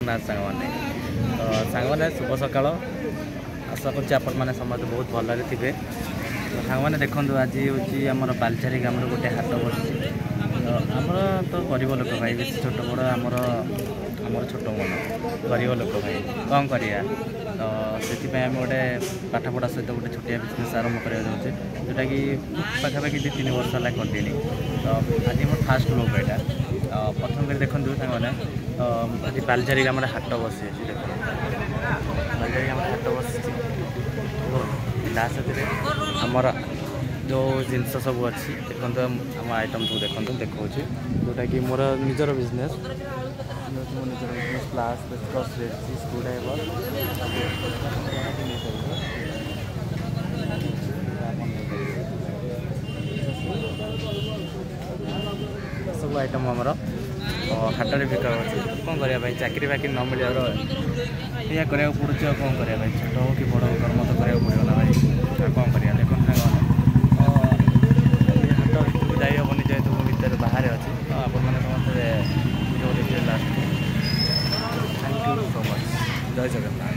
सांगने तो सांगने शुभ सकाल आशा कर समस्त बहुत भल थे। तो सांगने देखो आज हूँ आम बालझारी ग्राम गोटे हाट बस आमर तो गरीब लोक भाई बेस छोट बड़ आमर छोट मन गरीब लोक भाई कौन करिया तो से आम गोटे पाठपढ़ा सहित गोटे छोटिया बिजनेस आरंभ करा जाऊे जोटा कि पाखापाखि 2-3 वर्ष है करनी। तो आज मोर फास्ट ब्लॉग यहाँ प्रथम कर देखते सांगने आज बालझारी ग्राम हाट बस देख बालझारी ग्राम हाट बस से आमर जो जिनस सब अच्छी देखते आम आइटम सब देखते देखा जोटा कि मोर निजर बिजनेस मो निजर बिजनेस प्लास पेचकस रेजिस स्क्रूड्राइवर सब आइटम आमर हाट में बिका कौन करने चाकरी बाकरी न मिलर या करा पड़े कौन करें छोट हो कि बड़ हो कर्म तो करा पड़ो ना भाई कौन कर देखो हाट भितर जाई हेनी जेहतु मुझे भितर बाहर अच्छी तो आपण मैंने समस्त वीडियो देखिए last. Thank you so much. जय जगन्नाथ।